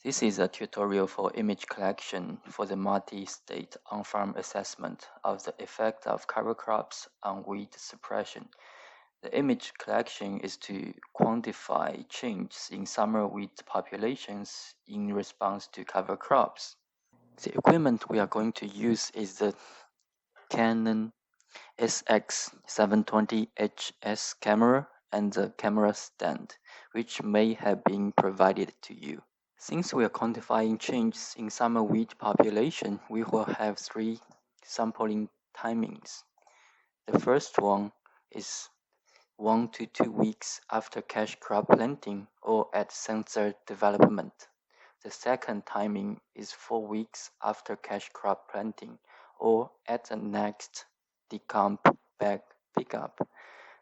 This is a tutorial for image collection for the multi-state on-farm assessment of the effect of cover crops on weed suppression. The image collection is to quantify changes in summer weed populations in response to cover crops. The equipment we are going to use is the Canon SX720HS camera and the camera stand, which may have been provided to you. Since we are quantifying changes in summer wheat population, we will have 3 sampling timings. The first one is 1 to 2 weeks after cash crop planting or at sensor development. The second timing is 4 weeks after cash crop planting or at the next decomp bag pickup.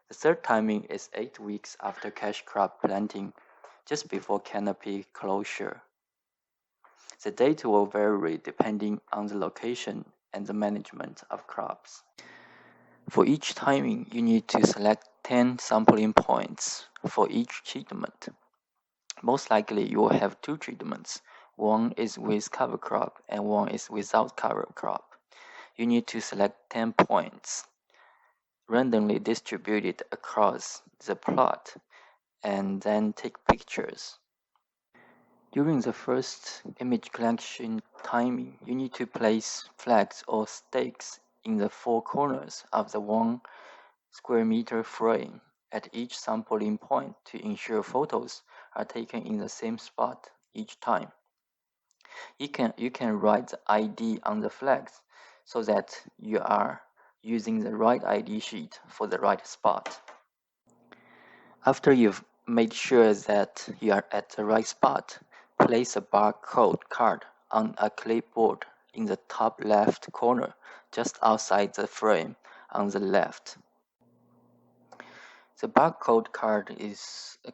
The third timing is 8 weeks after cash crop planting, just before canopy closure. The date will vary depending on the location and the management of crops. For each timing, you need to select 10 sampling points for each treatment. Most likely, you will have 2 treatments. One is with cover crop and one is without cover crop. You need to select 10 points, randomly distributed across the plot, and then take pictures. During the first image collection timing, you need to place flags or stakes in the 4 corners of the 1 square meter frame at each sampling point to ensure photos are taken in the same spot each time. You can write the ID on the flags so that you are using the right ID sheet for the right spot. After you've made sure that you are at the right spot, place a barcode card on a clipboard in the top left corner, just outside the frame on the left. The barcode card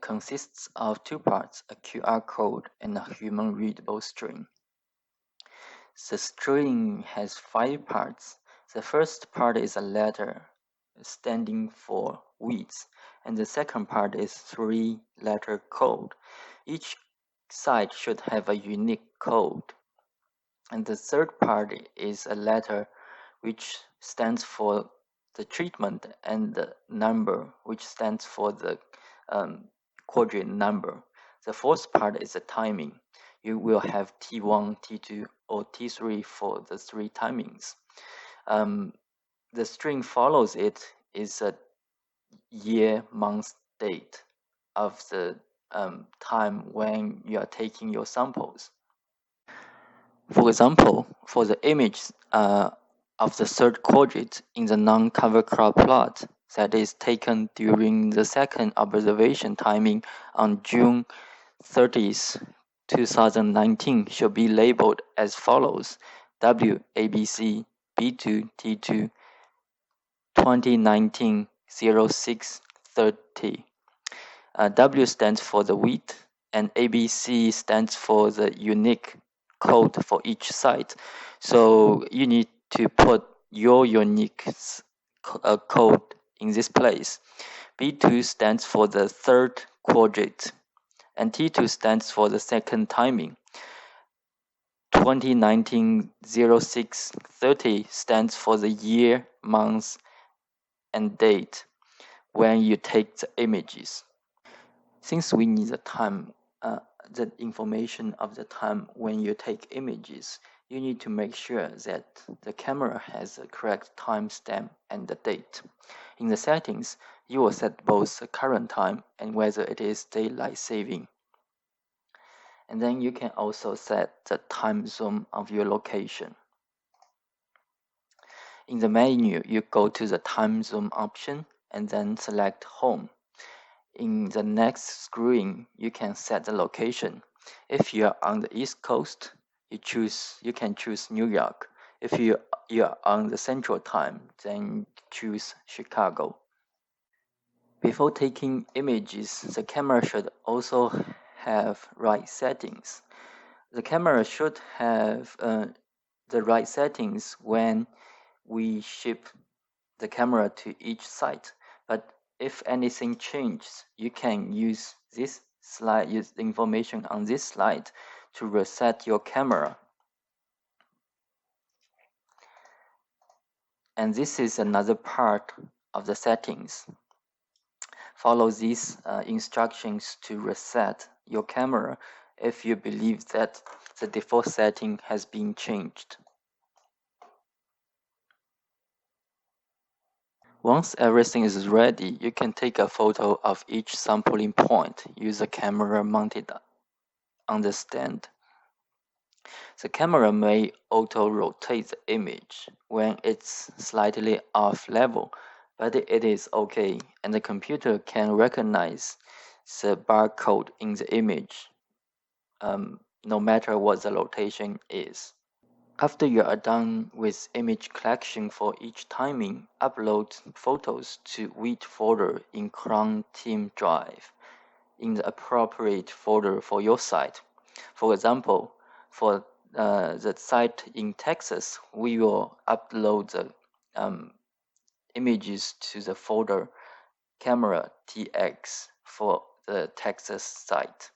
consists of 2 parts, a QR code and a human readable string. The string has 5 parts. The first part is a letter standing for weeds, and the second part is 3-letter code. Each side should have a unique code. And the third part is a letter which stands for the treatment and the number which stands for the quadrant number. The fourth part is the timing. You will have T1, T2, or T3 for the 3 timings. The string follows it is a year, month, date of the time when you are taking your samples. For example, for the image of the third quadrant in the non-cover crop plot that is taken during the second observation timing on June 30th, 2019 should be labeled as follows: WABC B2 T2 2019 0630. W stands for the wheat and ABC stands for the unique code for each site. So you need to put your unique code in this place. B2 stands for the third quadrant and T2 stands for the second timing. 2019 0630 stands for the year, month, and date when you take the images. Since we need the time, the information of the time when you take images, you need to make sure that the camera has the correct timestamp and the date. In the settings, you will set both the current time and whether it is daylight saving. And then you can also set the time zone of your location. In the menu, you go to the time zone option and then select Home. In the next screen, you can set the location. If you are on the East Coast, you can choose New York. If you are on the Central Time, then choose Chicago. Before taking images, the camera should also have right settings. The camera should have the right settings when we ship the camera to each site, but if anything changes, you can use this slide, use the information on this slide to reset your camera. And this is another part of the settings. Follow these instructions to reset your camera if you believe that the default setting has been changed. Once everything is ready, you can take a photo of each sampling point. Use a camera mounted on the stand. The camera may auto-rotate the image when it's slightly off level, but it is okay, and the computer can recognize the barcode in the image, no matter what the rotation is. After you are done with image collection for each timing, upload photos to Weed folder in Cron Team Drive in the appropriate folder for your site. For example, for the site in Texas, we will upload the images to the folder camera TX for the Texas site.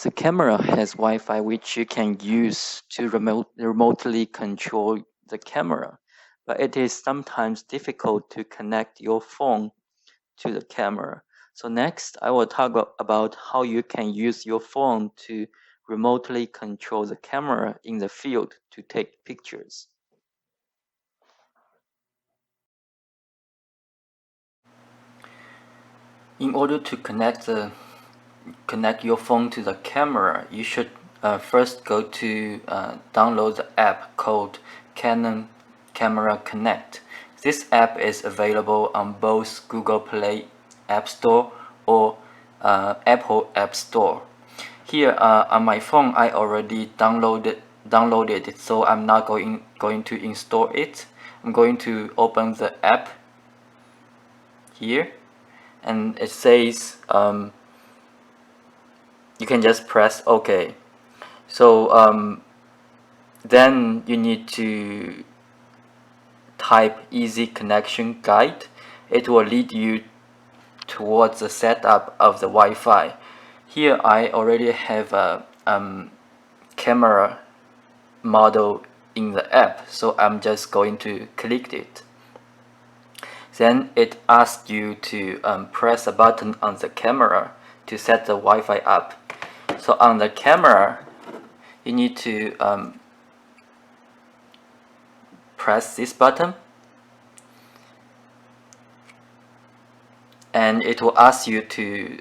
The camera has Wi-Fi which you can use to remotely control the camera, but it is sometimes difficult to connect your phone to the camera. So next, I will talk about how you can use your phone to remotely control the camera in the field to take pictures. In order to connect your phone to the camera, you should first go to download the app called Canon Camera Connect. This app is available on both Google Play App Store or Apple App Store. Here on my phone, I already downloaded it, so I'm not going to install it. I'm going to open the app here, and it says you can just press OK. So then you need to type easy connection guide. It will lead you towards the setup of the Wi-Fi. Here I already have a camera model in the app, so I'm just going to click it. Then it asks you to press a button on the camera to set the Wi-Fi up. So on the camera, you need to press this button, and it will ask you to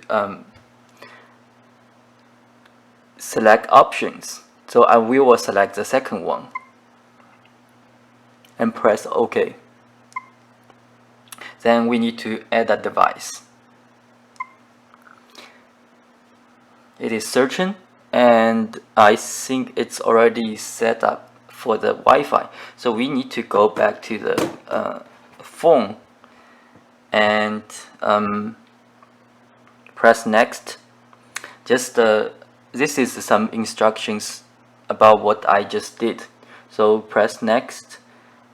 select options. So we will select the second one and press OK. Then we need to add a device. It is searching, and I think it's already set up for the Wi-Fi. So we need to go back to the phone and press next. This is some instructions about what I just did. So press next,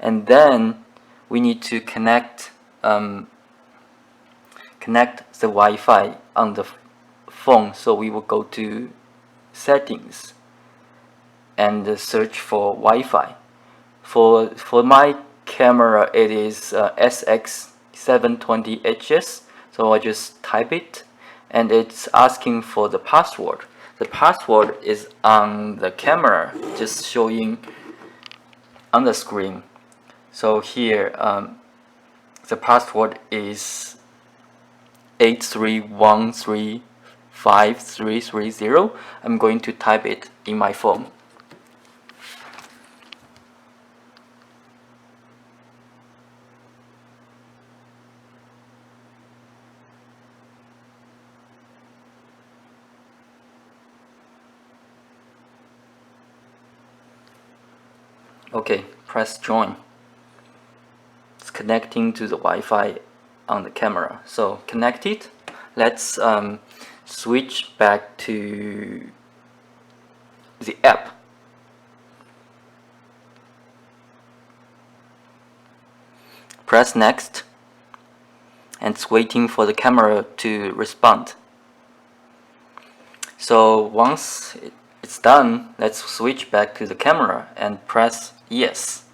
and then we need to connect the Wi-Fi on the phone. So we will go to settings and search for Wi-Fi. For my camera, it is SX720HS. So I just type it, and it's asking for the password. The password is on the camera, just showing on the screen. So here the password is 83135330. I'm going to type it in my phone. Okay, press join. It's connecting to the Wi-Fi on the camera. So connected. Let's switch back to the app. Press next, and it's waiting for the camera to respond. So once it's done, let's switch back to the camera and press yes.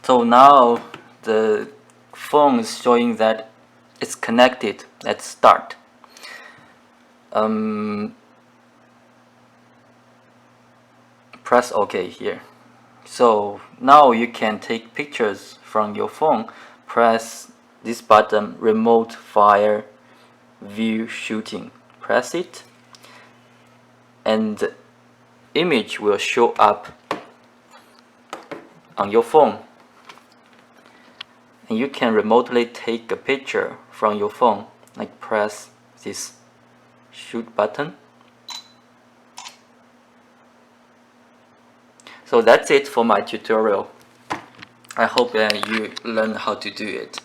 So now the phone is showing that it's connected. Let's start. Press OK here. So now you can take pictures from your phone. Press this button, remote fire view shooting. Press it and the image will show up on your phone. And you can remotely take a picture from your phone. Like press this shoot button. So that's it for my tutorial. I hope you learn how to do it.